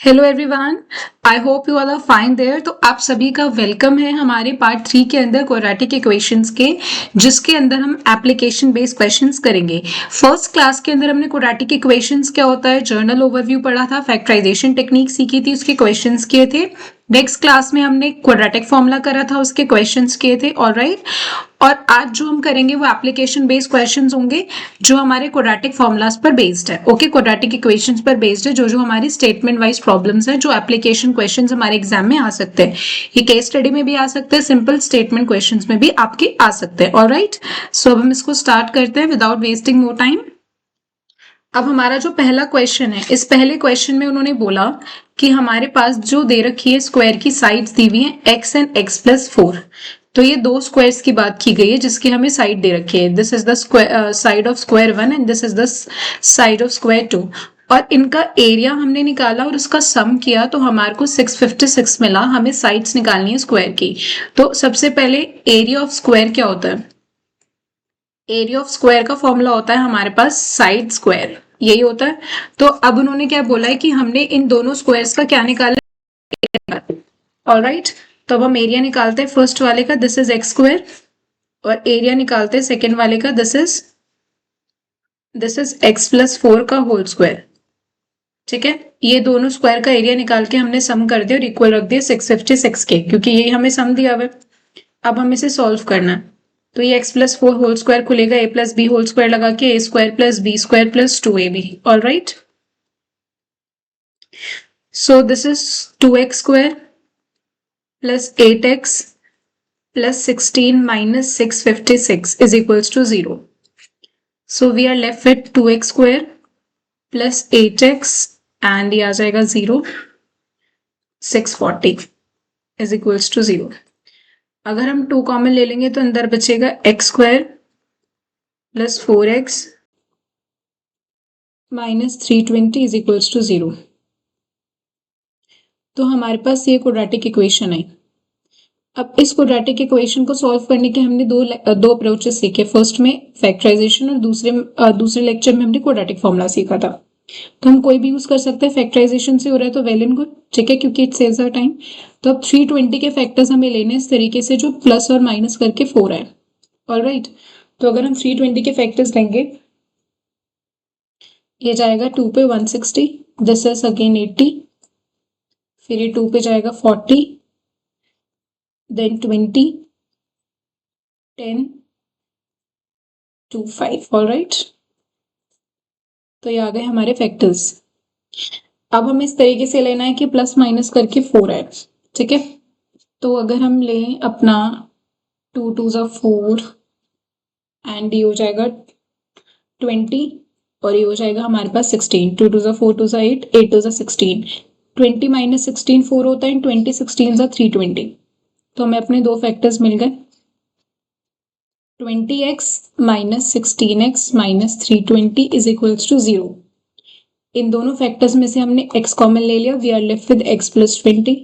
Hello everyone, I hope you all are fine there. तो आप सभी का वेलकम है हमारे पार्ट 3 के अंदर क्वाड्रेटिक इक्वेशंस के, जिसके अंदर हम एप्लीकेशन बेस्ड क्वेश्चंस करेंगे। फर्स्ट क्लास के अंदर हमने क्वाड्रेटिक इक्वेशंस क्या होता है जर्नल ओवरव्यू पढ़ा था, फैक्टराइजेशन टेक्निक सीखी थी, उसके क्वेश्चंस किए थे। नेक्स्ट क्लास में हमने क्वाड्रेटिक फॉर्मूला करा था, उसके क्वेश्चंस किए थे। ऑलराइट, और आज जो हम करेंगे वो एप्लीकेशन बेस्ड क्वेश्चंस होंगे जो हमारे क्वाड्रेटिक फॉर्मूलाज पर बेस्ड है। ओके, क्वाड्रेटिक इक्वेशंस पर बेस्ड है, जो जो हमारी स्टेटमेंट वाइज प्रॉब्लम्स है, जो एप्लीकेशन क्वेश्चंस हमारे एग्जाम में आ सकते हैं। ये केस स्टडी में भी आ सकते हैं, सिंपल स्टेटमेंट क्वेश्चंस में भी आपके आ सकते हैं। ऑलराइट, सो अब हम इसको स्टार्ट करते हैं विदाउट वेस्टिंग मोर टाइम। अब हमारा जो पहला क्वेश्चन है, इस पहले क्वेश्चन में उन्होंने बोला कि हमारे पास जो दे रखी है स्क्वायर की साइड्स दी हुई है x एंड x+4। तो ये दो स्क्वायर्स की बात की गई है जिसकी हमें साइड दे रखी है। This is the side of square 1 and this is the side of square 2। और इनका एरिया हमने निकाला और उसका सम किया तो हमारे को 656 मिला। हमें साइड्स निकालनी है स्क्वायर की। तो सबसे पहले एरिया ऑफ स्क्वायर क्या होता है? एरिया ऑफ स्क्वायर का फॉर्मूला होता है हमारे पास साइड स्क्वायर, यही होता है। तो अब उन्होंने क्या बोला है कि हमने इन दोनों स्क्वायर्स का क्या निकाला। ऑलराइट, तो अब हम एरिया निकालते हैं फर्स्ट वाले का, दिस इज एक्स स्क्वायर, और एरिया निकालते हैं सेकेंड वाले का, दिस इज x+4 का होल स्क्वायर। ठीक है, ये दोनों स्क्वायर का एरिया निकाल के हमने सम कर दिया और इक्वल रख दिया 656 के, क्योंकि यही हमें सम दिया हुआ है। अब हम इसे सॉल्व करना है। तो ये x+4 होल स्क्वायर खुलेगा, a+b होल स्क्वायर लगा के a² + b² + 2ab। All right, so this is 2x² + 8x + 16 - 656 is equals to 0. So we are left with 2x² + 8x and ये आ जाएगा 0, 640 is equals to 0. अगर हम 2 कॉमन ले लेंगे तो अंदर बचेगा x² + 4x - 320 is equals to 0. तो हमारे पास ये क्वाड्रेटिक इक्वेशन है। अब इस क्वाड्रेटिक इक्वेशन को सॉल्व करने के हमने दो अप्रोचेस सीखे। फर्स्ट में फैक्टराइजेशन और दूसरे लेक्चर में हमने क्वाड्रेटिक फॉर्मूला सीखा था। तो हम कोई भी यूज कर सकते हैं, फैक्टराइजेशन से हो रहा है तो वेल एंड गुड, ठीक है, क्योंकि इट सेव्स आवर टाइम। तो अब 320 के फैक्टर्स हमें लेने इस तरीके से जो प्लस और माइनस करके 4 है। ऑलराइट, तो अगर हम 320 के फैक्टर्स लेंगे, ये जाएगा 2 पे 160, दिस इज अगेन 80, फिर ये 2 पे जाएगा 40, देन 20, 10, 2, 5। ऑलराइट, तो ये आ गए हमारे फैक्टर्स। अब हमें इस तरीके से लेना है कि प्लस माइनस करके 4 है, ठीक है। तो अगर हम लें अपना 2 2 ज़ा 4 एंड ये हो जाएगा 20 और ये हो जाएगा हमारे पास 16। 2 2 ज़ा 4, 2 ज़ा 8, 8 2 ज़ा 16, 20 - 16 4 होता है, 20 16 ज़ा 320। तो हमें अपने दो फैक्टर्स मिल गए, 20x - 16x - 320 is equals to 0। इन दोनों फैक्टर्स में से हमने x कॉमन ले लिया, we are left with x+20।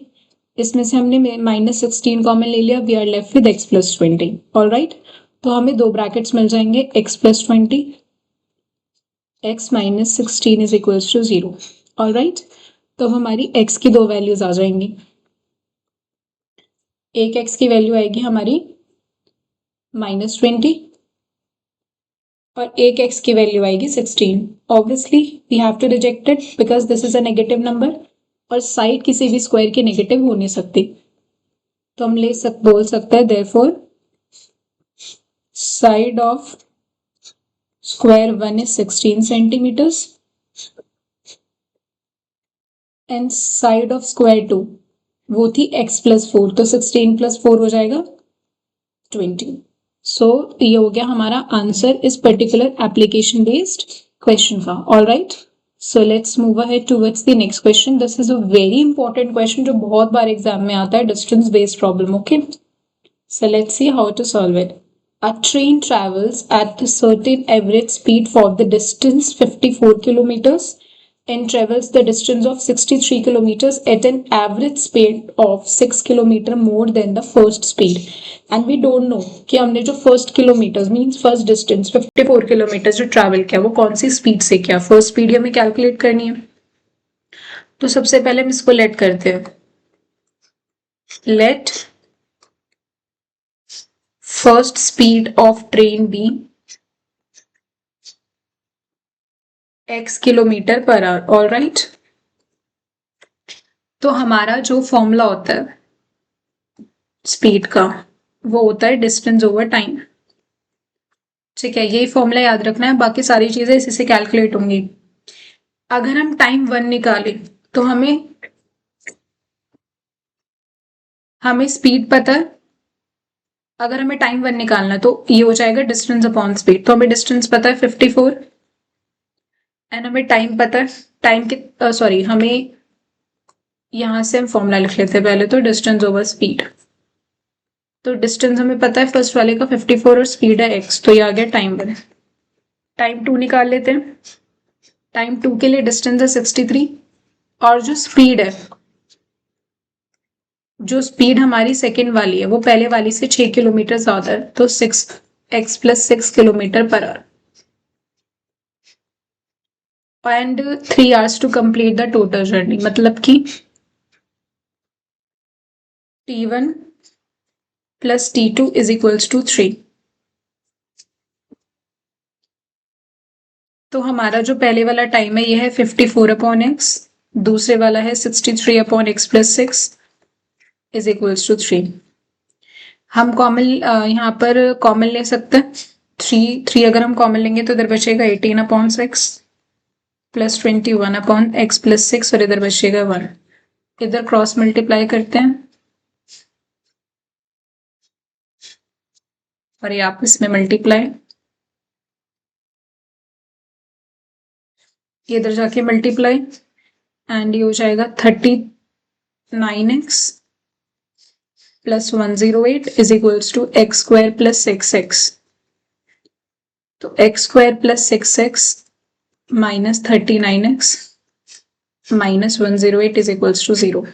इसमें से हमने -16 कॉमन ले लिया, we are left with x+20। Alright, तो हमें दो ब्रैकेट्स मिल जाएंगे, x+20, x - 16 is equals to 0। Alright, तो अब हमारी x की दो वैल्यूज आ जाएंगी। एक x की वैल्यू आएगी हमारी -20 और एक x की वैल्यू आएगी 16। Obviously we have to reject it because this is a negative number और साइड किसी भी स्क्वायर की नेगेटिव हो नहीं सकती। तो हम बोल सकते हैं therefore side of square 1 is 16 centimeters and side of square 2 वो थी x+4, तो 16 + 4 हो जाएगा 20। सो ये हो गया हमारा आंसर इस पर्टिकुलर एप्लीकेशन बेस्ड क्वेश्चन का। Alright, so let's move ahead towards the next question. This is a very important question जो बहुत बार एग्जाम में आता है, distance based problem. Okay, so let's see how to solve it. A train travels at a certain average speed for the distance 54 kilometers and travels the distance of 63 kilometers at an average speed of 6 kilometer more than the first speed. And we don't know कि हमने जो first kilometers means first distance 54 kilometers जो travel किया वो कौन सी speed से किया। first speed हमें calculate करनी है। तो सबसे पहले हम इसको लेट करते हैं। Let first speed of train be x kilometre per hour. All right, तो हमारा जो फॉर्मूला होता है स्पीड का वो होता है डिस्टेंस ओवर टाइम। ठीक है, यही फॉर्मूला याद रखना है, बाकी सारी चीजें इसी से कैलकुलेट होंगी। अगर हम टाइम 1 निकालें तो हमें स्पीड पता है। अगर हमें टाइम 1 निकालना तो ये हो जाएगा डिस्टेंस अपॉन स्पीड। तो हमें डिस्टेंस पता है 54 एंड हमें टाइम पता है। टाइम के सॉरी, हमें यहां से हम फॉर्मूला लिख लेते हैं पहले, तो डिस्टेंस ओवर स्पीड। तो डिस्टेंस हमें पता है फर्स्ट वाले का 54 और स्पीड है x, तो ये आ गया टाइम 1। टाइम 2 निकाल लेते हैं। टाइम 2 के लिए डिस्टेंस है 63 और जो स्पीड हमारी सेकेंड वाली है वो पहले वाली से 6 किलोमीटर ज्यादा है, तो 6x + 6 kilometre per hour and 3 hours to complete the total journey. मतलब कि t1 + t2 = 3। तो हमारा जो पहले वाला टाइम है ये है 54/x, दूसरे वाला है 63/x + 6 = 3। हम कॉमन यहाँ पर कॉमन ले सकते हैं। 3 अगर हम कॉमन लेंगे तो इधर बचेगा 18/6 + 21/x + 6 और इधर बचेगा 1। इधर क्रॉस मल्टीप्लाई करते हैं और ये आपस में मल्टीप्लाई, ये इधर जाके मल्टीप्लाई एंड ये हो जाएगा 39x + 108 = x² + 6x। तो x² + 6x - 39x - 108 = 0।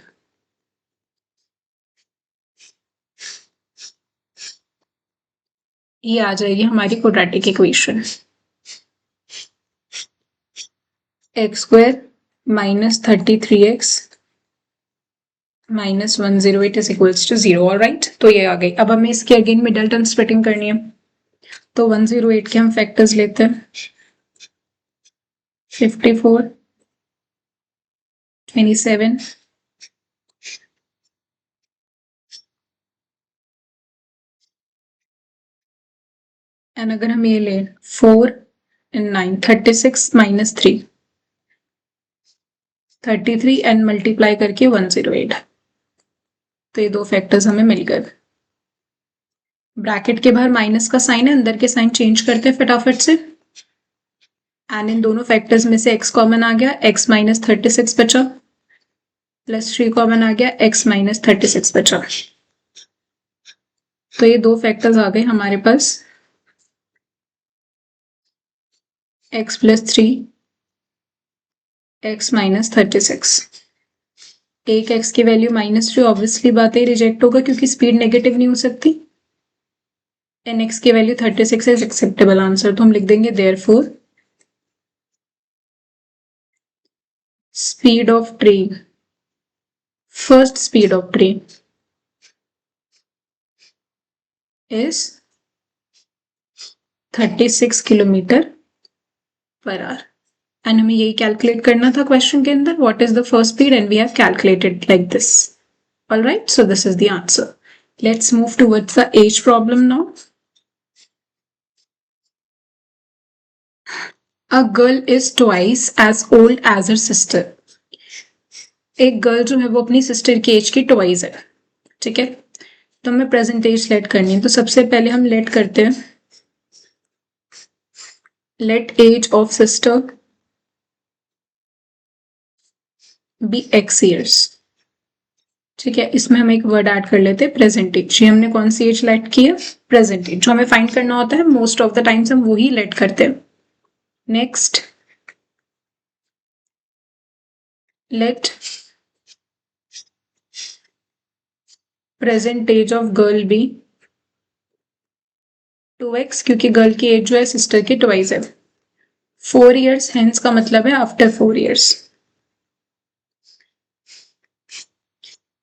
ये आ जाएगी हमारी quadratic equation. x² - 33x - 108 = 0। All right, तो ये आ गई। अब हमें इसकी अगेन मिडल टर्म स्प्लिटिंग करनी है, तो 108 के हम फैक्टर्स लेते हैं। 54, 27 एंड अगर हम ये ले 4 and 9, 36 - 3, 33 एंड मल्टीप्लाई करके 108। तो ये दो फैक्टर्स हमें मिल गए। ब्रैकेट के बाहर माइनस का साइन है, अंदर के साइन चेंज करते हैं फटाफट से। एंड इन दोनों फैक्टर्स में से x कॉमन आ गया, x - 36 बचा, +3 कॉमन आ गया, x - 36 बचा। तो ये दो फैक्टर्स आ गए हमारे पास, x + 3, x - 36। एक x की वैल्यू -3, ऑब्वियसली बात है रिजेक्ट होगा क्योंकि स्पीड नेगेटिव नहीं हो सकती। एंड x की वैल्यू 36 इज एक्सेप्टेबल आंसर, तो हम लिख देंगे therefore speed of train, first speed of train is 36 kilometre per hour. And हमें यही कैलकुलेट करना था क्वेश्चन के अंदर, what is the first speed, and we have calculated like this. All right, so this is the answer. Let's move towards the age problem now. A girl is twice as old as her sister. एक girl जो है वो अपनी sister की as की twice है। ठीक है, तो हमें प्रेजेंट एज लेट करनी है। तो सबसे पहले हम लेट करते हैं, let age of sister be x years। ठीक है, इसमें हम एक वर्ड ऐड कर लेते हैं प्रेजेंट एज। ये हमने कौन सी एज लेट की है, प्रेजेंट एज। जो हमें फाइंड करना होता है मोस्ट ऑफ द टाइम्स हम वही लेट करते हैं। Next, let present age of girl be 2x, क्योंकि गर्ल की एज जो है सिस्टर की ट्वाइस है। 4 years, हेंस का मतलब है after 4 years।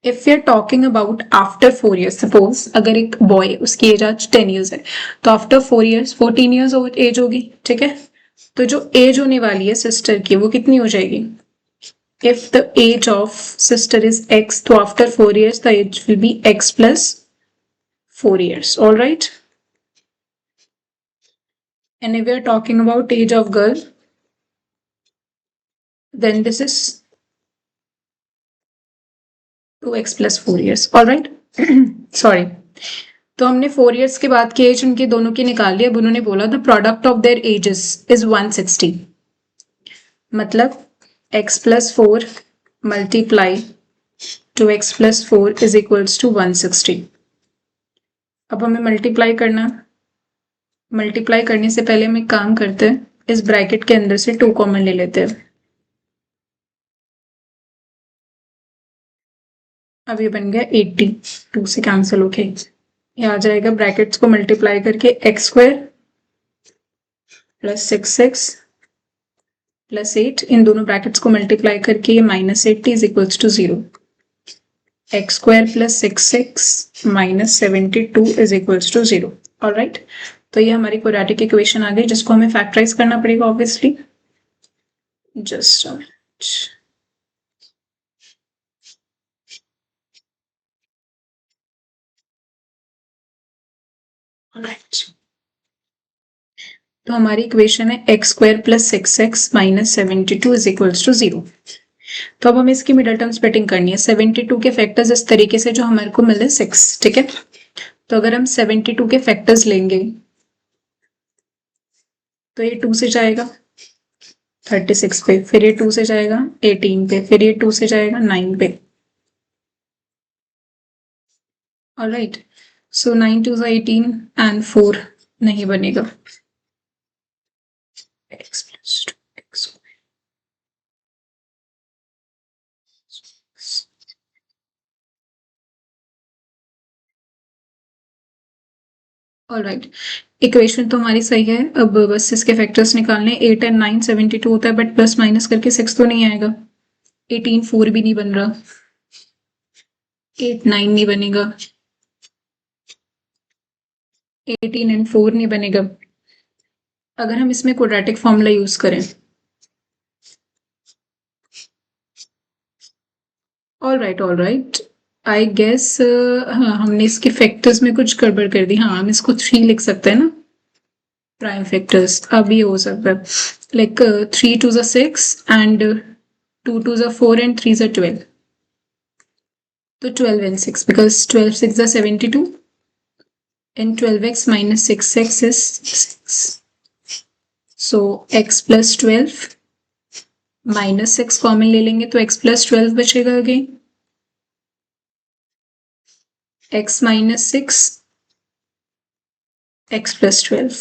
If we are talking about after 4 years, suppose अगर एक बॉय उसकी एज आज 10 years है तो आफ्टर 4 years 14 years एज होगी, ठीक है। तो जो एज होने वाली है सिस्टर की वो कितनी हो जाएगी? If the age of sister is x, तो after 4 years the age will be x plus 4 years. All right. And if we are talking about age of girl, then this is 2x plus 4 years. All right. Sorry. तो हमने 4 years के बाद की as उनके दोनों की निकाल ली। अब उन्होंने बोला the product of their ages is 160, मतलब x plus 4 multiply 2x plus 4 is equals to 160। अब हमें मल्टीप्लाई करना, मल्टीप्लाई करने से पहले हम एक काम करते हैं, इस ब्रैकेट के अंदर से 2 कॉमन ले लेते हैं। अब ये बन गया 80, 2 से कैंसिल होके ये आ जाएगा। ब्रैकेट्स को मल्टीप्लाई करके x² प्लस 6x प्लस 8, इन दोनों ब्रैकेट्स को मल्टीप्लाई करके ये -80 is equals to 0। x² plus 6x minus 72 is equals to 0। Alright, तो ये हमारी क्वाड्रेटिक इक्वेशन आ गई जिसको हमें फैक्टराइज करना पड़ेगा ऑब्वियसली। जस्ट ऑलराइट, तो हमारी इक्वेशन है x² plus 6x minus 72 is equals to 0। तो अब हमें इसकी मिडल टर्म स्प्लिटिंग करनी है। 72 के फैक्टर्स इस तरीके से जो हमारे को मिले 6, ठीक है। तो अगर हम 72 के फैक्टर्स लेंगे तो ये 2 से जाएगा 36 पे, फिर ये 2 से जाएगा 18 पे, फिर ये 2 से जाएगा 9 पे। ऑलराइट, सो 9 2 18 एंड 4 नहीं बनेगा। x plus 2x alright, equation तो हमारी सही है। अब बस इसके फैक्टर्स निकालने, 8 एंड 9 72 होता है, बट प्लस माइनस करके 6 तो नहीं आएगा। 18 4 भी नहीं बन रहा, 8 9 नहीं बनेगा, 18 एंड 4 नहीं बनेगा। अगर हम इसमें क्वाड्रेटिक फॉर्मूला यूज करें, ऑलराइट, आई गेस हाँ हमने इसके फैक्टर्स में कुछ गड़बड़ कर दी। हाँ, हम इसको 3 लिख सकते हैं ना, प्राइम फैक्टर्स। अब ये हो सकता है लाइक 3 2 6 एंड 2 2 4 एंड 3 12। तो 12 and 6, because 12 6 are 72 and 12x minus 6x is 6. So x plus 12 minus 6 common ले लेंगे तो x plus 12 बचेगा again, x minus 6 x plus 12।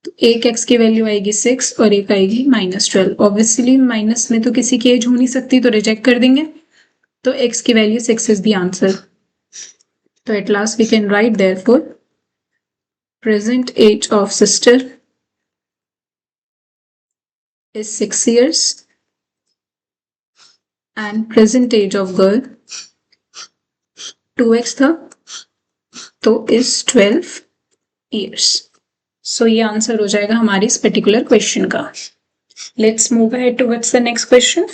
तो एक x की वैल्यू आएगी 6 और एक आएगी -12। ऑब्वियसली माइनस में तो किसी की एज हो नहीं सकती तो रिजेक्ट कर देंगे, तो x की वैल्यू 6 इज द आंसर। तो at last we can write therefore present age of sister is 6 years and present age of girl 2x था तो is 12 years। सो ये आंसर हो जाएगा हमारी इस पर्टिकुलर क्वेश्चन का। Let's move ahead towards the next question.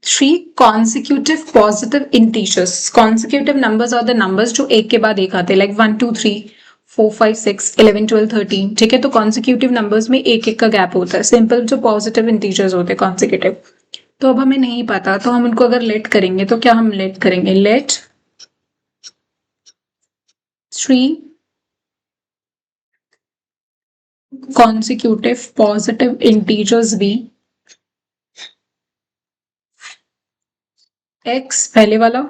3 consecutive positive integers, consecutive numbers are the numbers जो एक के बाद एक आते हैं, like 1 2 3 4 5 6 11 12 13, ठीक है। तो कॉन्सिक्यूटिव नंबर्स में एक एक का गैप होता है। सिंपल जो पॉजिटिव इंटीजर्स होते हैं कॉन्सिक्यूटिव, तो अब हमें नहीं पता, तो हम उनको अगर लेट करेंगे तो क्या हम लेट करेंगे, late 3 consecutive positive integers be x पहले वाला,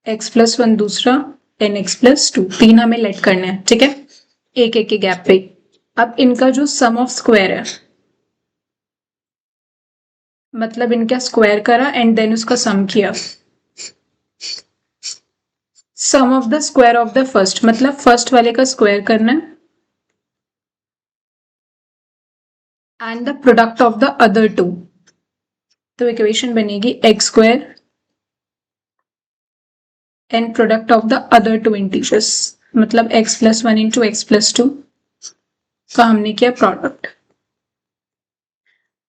x plus 1 दूसरा, एन एक्स प्लस 2, 3 हमें लेट करने हैं, ठीक है, एक एक के गैप पे। अब इनका जो सम ऑफ स्क्वायर है, मतलब इनका स्क्वायर करा एंड देन उसका सम किया। Sum of the square of the first, मतलब फर्स्ट वाले का स्क्वायर करना है and the product of the other two, तो इक्वेशन बनेगी x square and product of the other two integers, मतलब x plus 1 into x plus 2 का हमने किया प्रोडक्ट।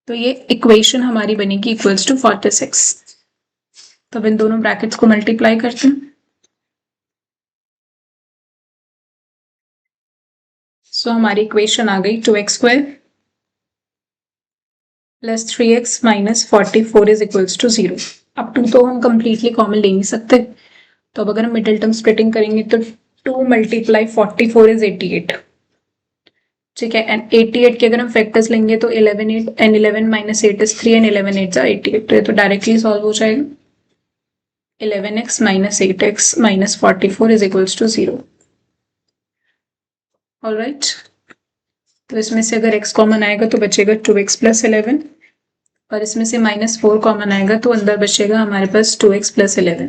तो ये इक्वेशन हमारी बनेगी इक्वल्स टू 46। तो अब इन दोनों ब्रैकेट्स को मल्टीप्लाई करते हैं। सो हमारी इक्वेशन आ गई 2x square plus 3x minus 44 is equals to 0। अब 2 तो हम कंप्लीटली कॉमन ले नहीं सकते, तो अब अगर हम मिडिल टर्म स्प्लिटिंग करेंगे तो 2 मल्टीप्लाई 44 इज 88। ठीक है, एंड 88 के अगर हम फैक्टर्स लेंगे तो 11 8 एंड 11 माइनस 8 इज 3 एंड 11 8 जा 88, तो ये तो डायरेक्टली सॉल्व हो जाएगा। 11x minus 8x minus 44 is equals to 0। Alright, तो इसमें से अगर x कॉमन आएगा तो बचेगा 2x प्लस 11, और इसमें से -4 कॉमन आएगा तो अंदर बचेगा हमारे पास 2x plus 11।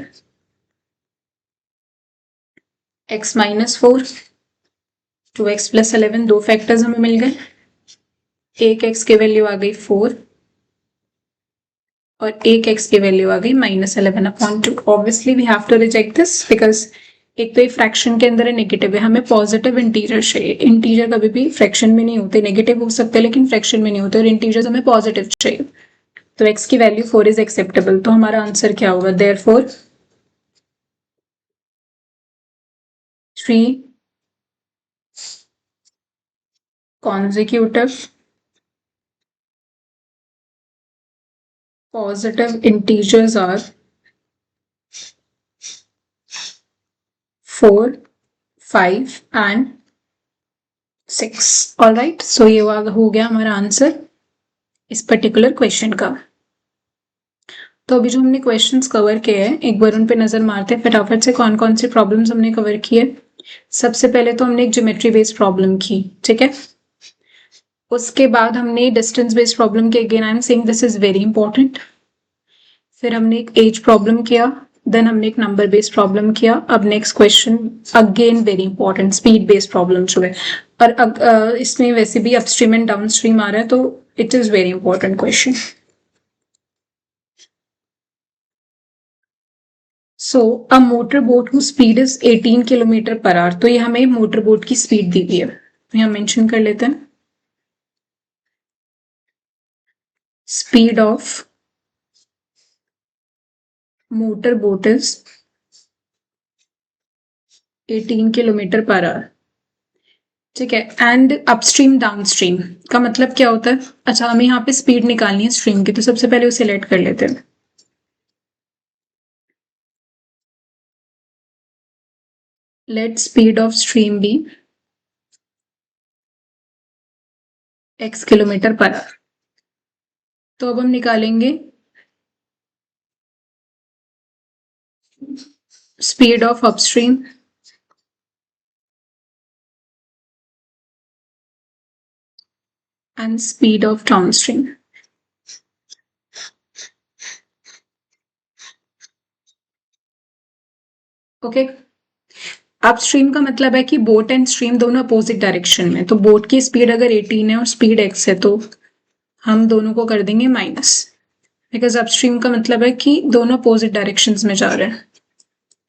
x minus 4 2x plus 11, दो फैक्टर्स हमें मिल गए। एक x की वैल्यू आ गई 4 और एक x की वैल्यू आ गई -11/2। Obviously we have to reject this because एक तो ये फ्रैक्शन के अंदर है, नेगेटिव है, हमें पॉजिटिव इंटीजर चाहिए। इंटीजर कभी भी फ्रैक्शन में नहीं होते, नेगेटिव हो सकते हैं लेकिन फ्रैक्शन में नहीं होते, और इंटीजर्स हमें पॉजिटिव चाहिए। तो x की वैल्यू 4 इज एक्सेप्टेबल, तो हमारा आंसर क्या होगा? Therefore 3 consecutive positive integers are 4, 5 and 6। Alright, so ये हो गया हमारा आंसर इस पर्टिकुलर क्वेश्चन का। तो अभी जो हमने क्वेश्चंस कवर किए हैं एक बार उन पे नजर मारते हैं फटाफट से, कौन कौन सी प्रॉब्लम्स हमने कवर किए। सबसे पहले तो हमने एक ज्योमेट्री बेस्ड प्रॉब्लम की, ठीक है। उसके बाद हमने डिस्टेंस बेस्ड प्रॉब्लम की, again I am saying this is very important. फिर हमने एक एज प्रॉब्लम किया, देन हमने एक नंबर बेस्ड प्रॉब्लम किया। अब next question again very important, speed based problem जो है, और अब इसमें वैसे भी अपस्ट्रीम एंड डाउनस्ट्रीम आ रहा है, तो it is very important question. So a motor boat who speed is 18 kilometre per hour. तो ये हमें मोटर बोट की स्पीड दी हुई है, तो यहाँ मेंशन कर लेते हैं। Speed of motor boat is 18 kilometre per our, ठीक है। एंड अपस्ट्रीम डाउनस्ट्रीम का मतलब क्या होता है? अच्छा, हमें यहाँ पे स्पीड निकालनी है स्ट्रीम की, तो सबसे पहले उसे सिलेक्ट कर लेते हैं। Let speed of stream be x kilometre per hour. तो अब हम निकालेंगे speed of upstream and speed of downstream. Okay, upstream का मतलब है कि बोट एंड स्ट्रीम दोनों अपोजिट डायरेक्शन में, तो बोट की स्पीड अगर 18 है और स्पीड x है तो हम दोनों को कर देंगे माइनस, बिकॉज अपस्ट्रीम का मतलब है कि दोनों अपोजिट डायरेक्शंस में जा रहे हैं।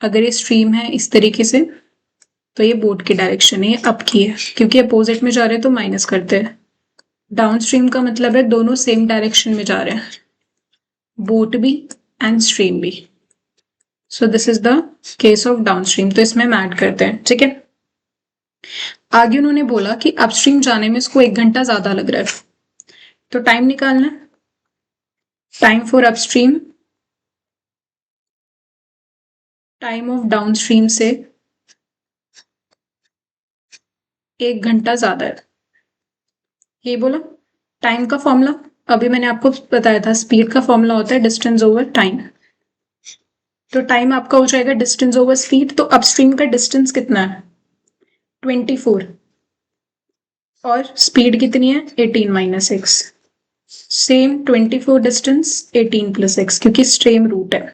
अगर ये स्ट्रीम है इस तरीके से तो ये बोट की डायरेक्शन है, ये अप की है, क्योंकि अपोजिट में जा रहे हैं तो माइनस करते हैं। डाउन स्ट्रीम का मतलब है दोनों सेम डायरेक्शन में जा रहे हैं, बोट भी एंड स्ट्रीम भी। सो this is the case of down stream, तो इसमें हम ऐड करते हैं, ठीक है। आगे उन्होंने बोला कि अपस्ट्रीम जाने में इसको 1 घंटा ज्यादा लग रहा है, तो टाइम निकालना है। Time for upstream time of downstream से 1 घंटा ज्यादा है, ये बोला। टाइम का फॉर्मूला अभी मैंने आपको बताया था, स्पीड का फॉर्मूला होता है डिस्टेंस ओवर टाइम। तो टाइम आपका हो जाएगा डिस्टेंस ओवर स्पीड। तो अपस्ट्रीम का डिस्टेंस कितना है? 24, और स्पीड कितनी है? 18 minus x. Same 24 distance 18 plus x, क्योंकि सेम रूट है।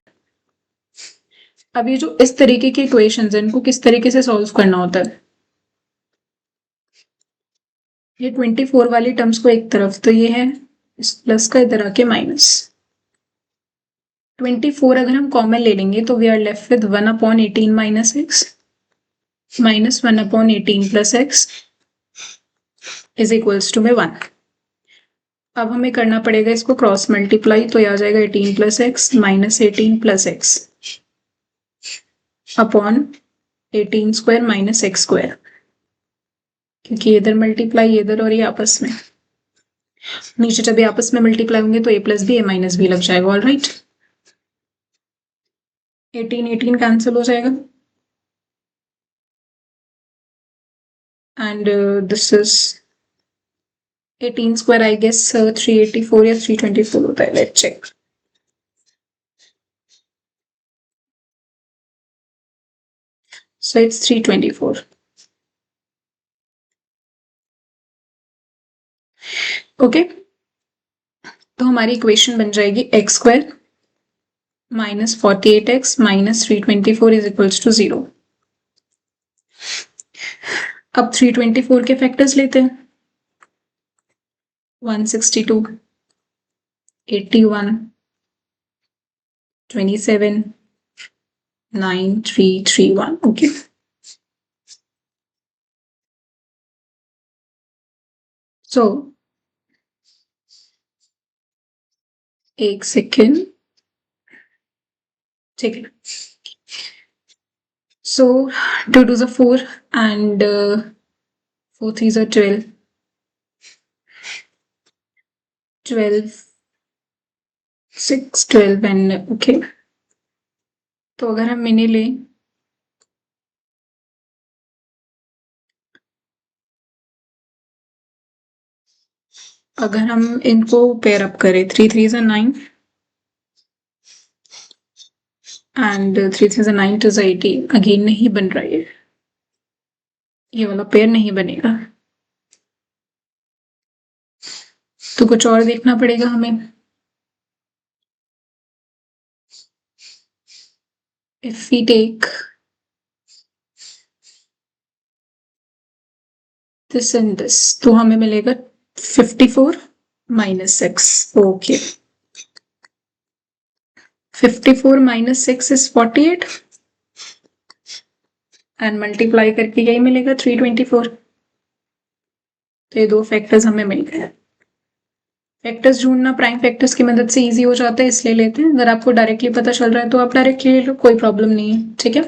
अब ये जो इस तरीके की इक्वेशंस हैं इनको किस तरीके से सॉल्व करना होता है? ये 24 वाली टर्म्स को एक तरफ, तो ये है इस प्लस का इधर आके माइनस, 24 अगर हम कॉमन ले लेंगे तो we are left with 1/18 minus x minus 1/18 plus x is equals to में 1। अब हमें करना पड़ेगा इसको क्रॉस मल्टीप्लाई, तो ये आ जाएगा 18 plus x minus 18 plus x upon 18 square minus x square, क्योंकि इधर मल्टीप्लाई इधर और ये आपस में, नीचे जब ये आपस में मल्टीप्लाई होंगे तो a plus b a minus b लग जाएगा। ऑल राइट, 18 कैंसिल हो जाएगा and this is 18 square I guess 384 या 324 होता है, let's check. So it's 324. Okay, तो हमारी इक्वेशन बन जाएगी x square minus 48x minus 324 is equals to 0। अब 324 के फैक्टर्स लेते हैं, 162, 81, 27, 9331। ओके, सो एक सेकेंड, ठीक है। So 2 2s are 4 and 4 3s are 12, 12 6 12 and okay, तो अगर हम मिनी लें अगर हम इनको पेयर अप करें 3 3s are 9 and 3 3s are 9 2s are 18, again नहीं बन रहा है, ये वाला पेयर नहीं बनेगा, तो कुछ और देखना पड़ेगा हमें। If we take this and this तो हमें मिलेगा 54 minus 6। Okay, 54 minus 6 is 48 and multiply करके यही मिलेगा 324। तो ये दो फैक्टर्स हमें मिल गए। फैक्टर्स ढूंढना प्राइम फैक्टर्स की मदद से इजी हो जाता है, इसलिए लेते हैं। अगर आपको डायरेक्टली पता चल रहा है तो आप डायरेक्टली ले लो, कोई प्रॉब्लम नहीं है, ठीक है।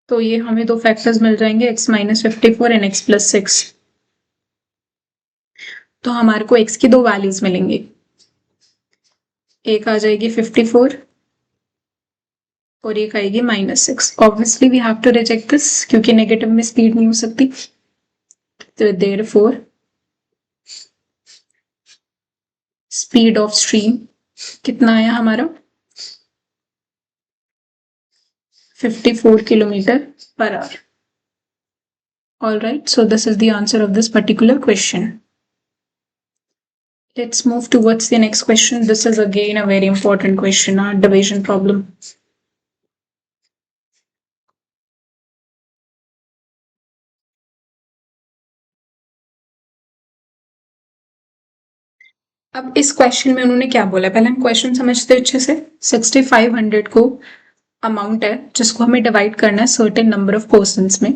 तो ये हमें दो फैक्टर्स मिल जाएंगे, x minus 54 and x plus 6। तो हमारे को x की दो वैल्यूज मिलेंगी, एक आ जाएगी 54 और एक आएगी -6। Obviously we have to reject this क्योंकि नेगेटिव में स्पीड नहीं हो सकती, तो देयरफॉर स्पीड ऑफ स्ट्रीम कितना आया हमारा 54 kilometre per our. All right, so this is the answer of this particular question. Let's move towards the next question. This is again a very important question, our division problem. अब इस question में उन्होंने क्या बोला, पहले हम question समझते हैं अच्छे से। 6500 को अमाउंट है जिसको हमें डिवाइड करना है सर्टेन नंबर ऑफ पर्सन्स में,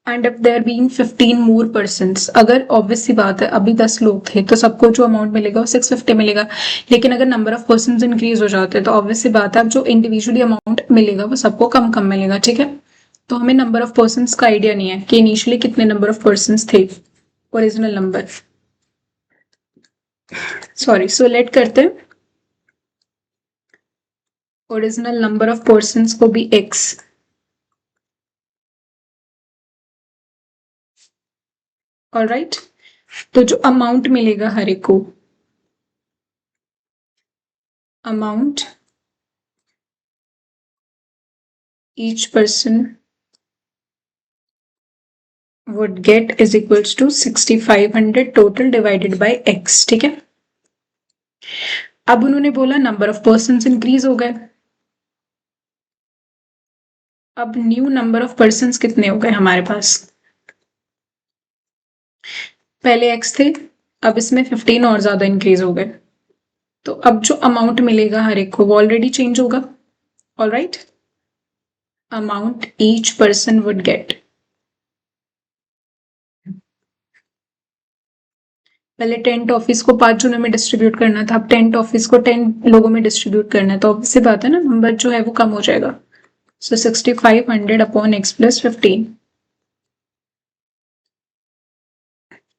and if there being 15 more persons, अगर ऑब्वियस सी बात है अभी 10 लोग थे तो सबको जो अमाउंट मिलेगा वो 650 मिलेगा, लेकिन अगर नंबर ऑफ पर्सन्स इंक्रीज हो जाते हैं तो ऑब्वियस सी बात है अब जो इंडिविजुअली अमाउंट मिलेगा वो सबको कम कम मिलेगा, ठीक है। तो हमें नंबर ऑफ पर्सन्स का आइडिया नहीं है कि इनिशियली कितने नंबर ऑफ पर्सन्स थे, original number, sorry, so let करते हैं ओरिजिनल नंबर ऑफ पर्सन्स को भी x, ऑलराइट। तो जो अमाउंट मिलेगा हर एक को, amount each person would get is equals to 6500 total divided by x, ठीक है। अब उन्होंने बोला नंबर ऑफ पर्सन्स इंक्रीज हो गए, अब न्यू नंबर ऑफ पर्सन्स कितने हो गए हमारे पास, पहले x थे अब इसमें 15 और ज्यादा इंक्रीज हो गए, तो अब जो अमाउंट मिलेगा हर एक को वो ऑलरेडी चेंज होगा। Alright, amount each person would get, पहले 10 टॉफीज को 5 जनों में डिस्ट्रीब्यूट करना था, अब 10 टॉफीज को 10 लोगों में डिस्ट्रीब्यूट करना है, तो ऑब्वियस सी बात है ना, नंबर जो है वो कम हो जाएगा। सो 6500 अपॉन x प्लस 15।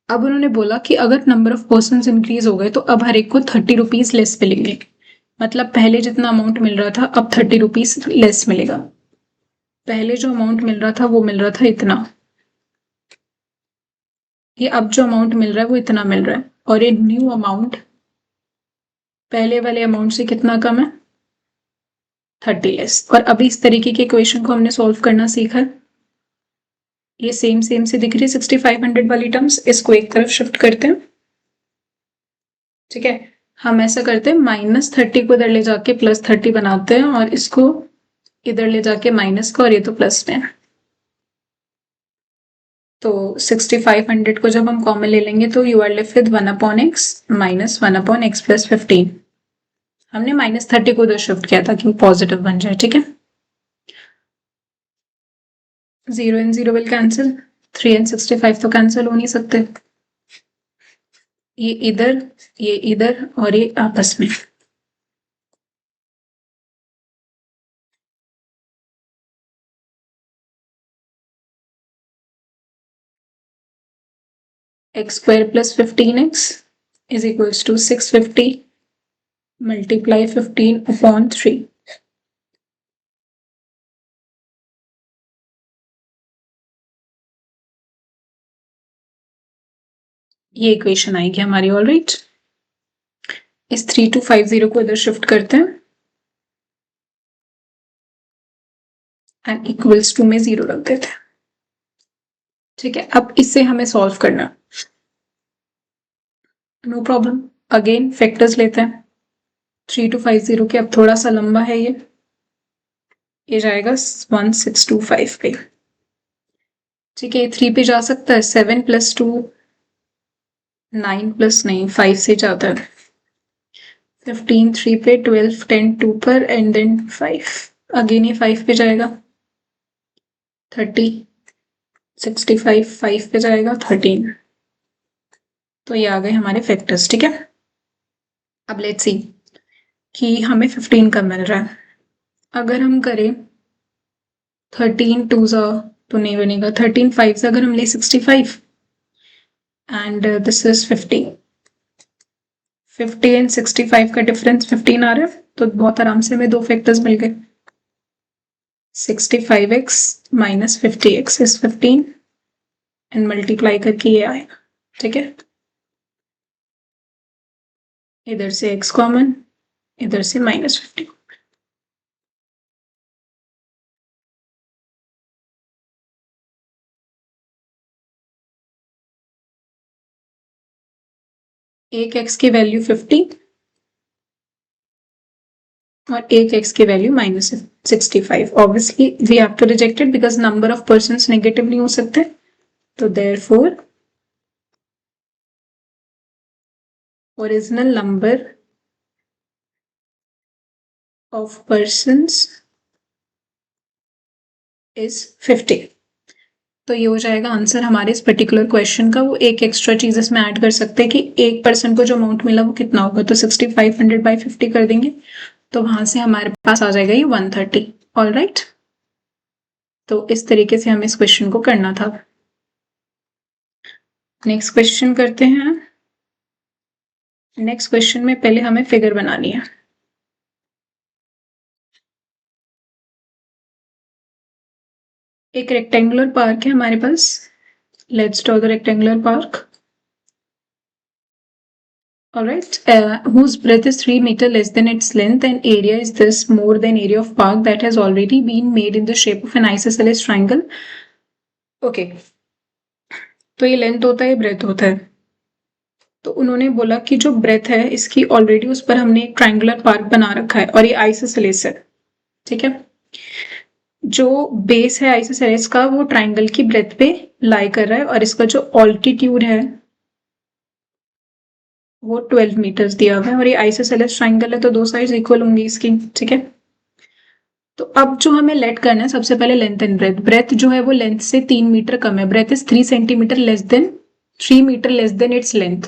अब उन्होंने बोला कि अगर नंबर ऑफ पर्सन इंक्रीज हो गए तो अब हर एक को 30 रुपीज लेस मिलेंगे, मतलब पहले जितना अमाउंट मिल रहा था अब 30 रुपीज लेस मिलेगा। पहले जो अमाउंट मिल रहा था वो मिल रहा था इतना, ये अब जो अमाउंट मिल रहा है वो इतना मिल रहा है, और ये न्यू अमाउंट पहले वाले अमाउंट से कितना कम है, 30 लेस। और अभी इस तरीके के इक्वेशन को हमने सॉल्व करना सीखा है। ये सेम सेम से दिख रही है 6500 वाली टर्म्स, इसको एक तरफ शिफ्ट करते हैं। ठीक है, हम ऐसा करते हैं, -30 को इधर ले जाके +30 बनाते हैं, और इसको इधर ले जाके माइनस को, और ये तो प्लस में है। तो 6500 को जब हम कॉमन ले लेंगे तो you are left with 1/x minus 1/x plus 15। हमने -30 को उधर शिफ्ट किया था कि पॉजिटिव बन जाए। ठीक है, 0 and 0 विल कैंसिल, 3 and 65 तो कैंसिल हो नहीं सकते, ये इधर और ये आपस में। x² plus 15x is equals to 650 multiply 15/3। ये इक्वेशन आएगी हमारी। ऑलराइट, इस 3250 को इधर शिफ्ट करते हैं एंड इक्वल्स टू में 0 रख देते हैं। ठीक है, अब इससे हमें सॉल्व करना, नो प्रॉब्लम। अगेन फैक्टर्स लेते हैं, 3250 के अब थोड़ा सा लंबा है ये जाएगा 1625 पे। ठीक है, 3 पे जा सकता है, 7 + 2 9 + नहीं 5 से जाता है, 15 3 पे, 12 10 2 पर, एंड देन 5 अगेन ये 5 पे जाएगा, 30 65 5 पे जाएगा 13। तो ये आ गए हमारे फैक्टर्स। ठीक है, अब लेट्स सी कि हमें 15 कब मिल रहा है। अगर हम करें 13 2 तो नहीं बनेगा, 13 5 से अगर हम ले 65 एंड दिस इज 50 एंड 65 का डिफरेंस 15 आ रहा है, तो बहुत आराम से हमें दो फैक्टर्स मिल गए। 65x minus 50x is 15 and multiply करके ये आएगा। ठीक है, इधर से x कॉमन, इधर से -50। एक x की वैल्यू 50 और एक x की value -65। Obviously we have to reject it because number of persons negative नहीं हो सकते, तो therefore original number of persons is 50। तो ये हो जाएगा आंसर हमारे इस पर्टिकुलर क्वेश्चन का। वो एक एक्स्ट्रा चीज इसमें ऐड कर सकते हैं कि एक पर्सन को जो अमाउंट मिला वो कितना होगा, तो 6500/50 कर देंगे, तो वहां से हमारे पास आ जाएगा ये 130। ऑल राइट, तो इस तरीके से हमें इस क्वेश्चन को करना था। नेक्स्ट क्वेश्चन करते हैं। नेक्स्ट क्वेश्चन में पहले हमें फिगर बनानी है। एक रेक्टेंगुलर पार्क है हमारे पास, let's draw the rectangular park. Alright, whose breadth is 3 meter less than its length and area is this more than area of park that has already been made in the shape of an isosceles triangle. Okay, तो ये length होता है, breath होता है। तो उन्होंने बोला कि जो ब्रेथ है इसकी ऑलरेडी उस पर हमने एक ट्रायंगुलर पार्क बना रखा है और ये आइसोसेलेस है। ठीक है, जो बेस है आइसोसेलेस का वो ट्रायंगल की ब्रेथ पे लाई कर रहा है, और इसका जो ऑल्टीट्यूड है वो 12 मीटर्स दिया हुआ है और ये आइसोसेलेस ट्राइंगल है तो दो साइड्स इक्वल होंगी इसकी, ठीक है। तो अब जो हमें लेट करना है सबसे पहले लेंथ एंड ब्रेथ। ब्रेथ जो है वो लेंथ से 3 मीटर कम है, breadth is 3 centimetre less than 3 metre less than its length.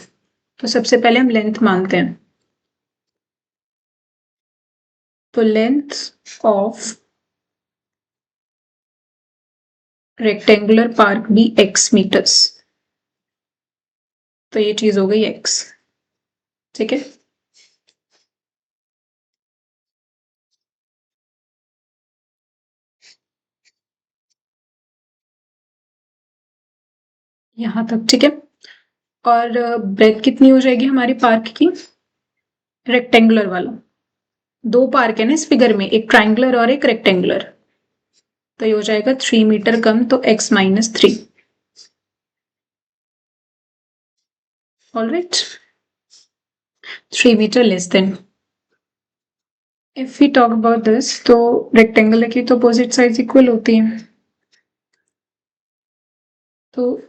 तो सबसे पहले हम लेंथ मानते हैं, तो लेंथ ऑफ रेक्टेंगुलर पार्क भी x मीटर्स, तो ये चीज हो गई x, ठीक है। यहां तक ठीक है। और ब्रेथ कितनी हो जाएगी हमारी पार्क की, रेक्टेंगुलर वाला, दो पार्क है ना इस फिगर में, एक ट्राइंगुलर और एक रेक्टेंगुलर, तो ये हो जाएगा 3 मीटर कम, तो x minus 3। All right, 3 metre less than. If we talk about this, तो रेक्टेंगुलर की तो अपोजिट साइड्स इक्वल होती हैं, तो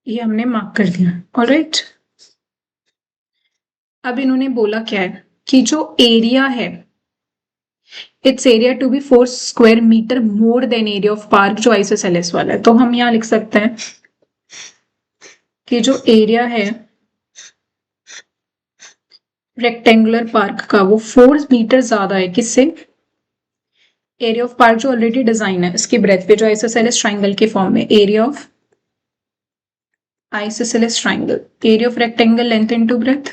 ये हमने मार्क कर दिया। ऑलराइट, अब इन्होंने बोला क्या है कि जो एरिया है, its area to be 4 square metre more than area of park, जो आइसोसेलेस वाला है। तो हम यहां लिख सकते हैं कि जो एरिया है रेक्टेंगुलर पार्क का वो 4 मीटर ज्यादा है किससे, एरिया ऑफ पार्क जो ऑलरेडी डिजाइन है इसकी ब्रेथ पे, जो आइसोसेलेस ट्राइंगल के फॉर्म में, area of isosceles triangle, area of rectangle length into breadth.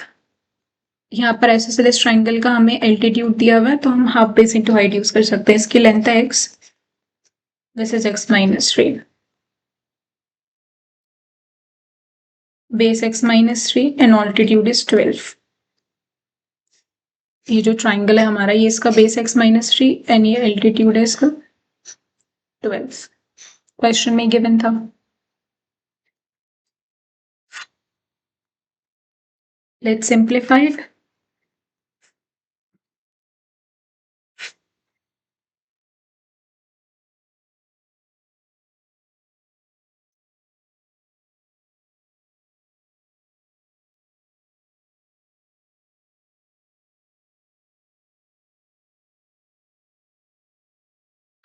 यहाँ पर आइसोसेलेस ट्राइंगल का हमें एल्टीट्यूड दिया हुआ है तो हम half base into height use कर सकते हैं। इसकी लेंथ है x, this is x minus 3, base x minus 3 and altitude is 12। ये जो ट्राइंगल है हमारा, ये इसका बेस x माइनस 3 एंड ये एल्टीट्यूड है इसका 12, क्वेश्चन में गिवन था। Let's simplify it.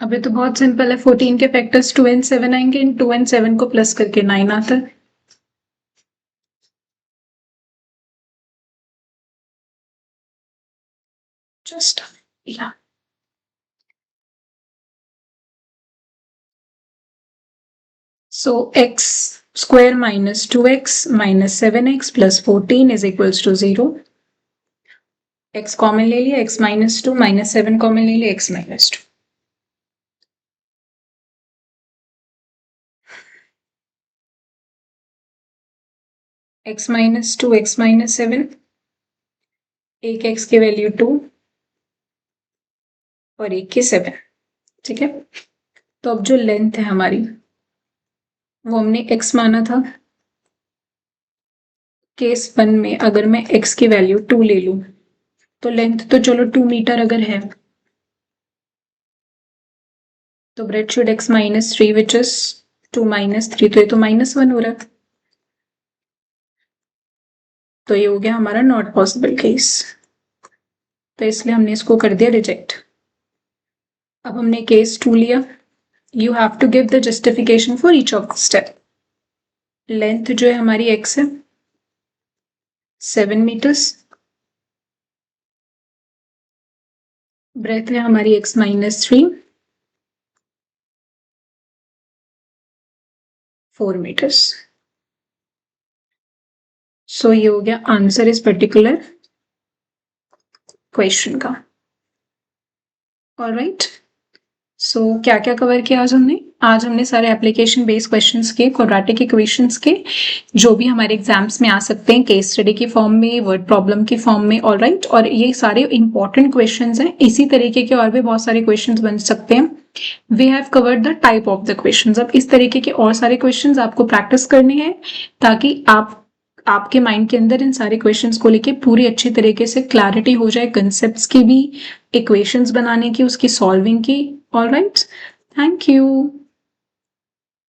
अभी तो बहुत सिंपल है, 14 के फैक्टर्स 2 एंड 7 आएंगे, इन 2 एंड 7 को प्लस करके 9 आता है। जस्ट या so x square minus 2x minus 7x plus 14 is equals to 0। x common ले लिया, x माइनस 2 माइनस 7 कॉमन ले लिया, x minus 2। x minus 2, x minus 7, एक x की वैल्यू 2 और एक की 7, ठीक है। तो अब जो लेंथ है हमारी वो हमने x माना था। केस 1 में अगर मैं x की वैल्यू 2 ले लूं तो लेंथ तो चलो 2 मीटर अगर है तो breadth should x minus 3 which is 2 minus 3, तो ये तो माइनस 1 हो रहा है, तो ये हो गया हमारा नॉट पॉसिबल केस, तो इसलिए हमने इसको कर दिया रिजेक्ट। अब हमने केस 2 लिया, you have to give the justification for each of the step. Length जो है हमारी x है 7 मीटर्स, ब्रेथ है हमारी x माइनस 3 4 मीटर्स। सो ये हो गया आंसर इस पर्टिकुलर क्वेश्चन का। ऑलराइट, सो क्या क्या कवर किया आज हमने सारे एप्लीकेशन बेस्ड क्वेश्चंस के, क्वाड्रेटिक इक्वेशंस के, जो भी हमारे एग्जाम्स में आ सकते हैं, केस स्टडी के फॉर्म में, वर्ड प्रॉब्लम के फॉर्म में। ऑलराइट, और ये सारे इंपॉर्टेंट क्वेश्चंस हैं, इसी तरीके के और भी बहुत सारे क्वेश्चंस बन सकते हैं। We have covered the type of the questions. अब इस तरीके के और सारे क्वेश्चंस आपको प्रैक्टिस करने हैं ताकि आपके माइंड के अंदर इन सारे क्वेश्चंस को लेके पूरी अच्छी तरीके से क्लैरिटी हो जाए, कंसेप्ट्स की भी, इक्वेशंस बनाने की, उसकी सॉल्विंग की। Alright, thank you.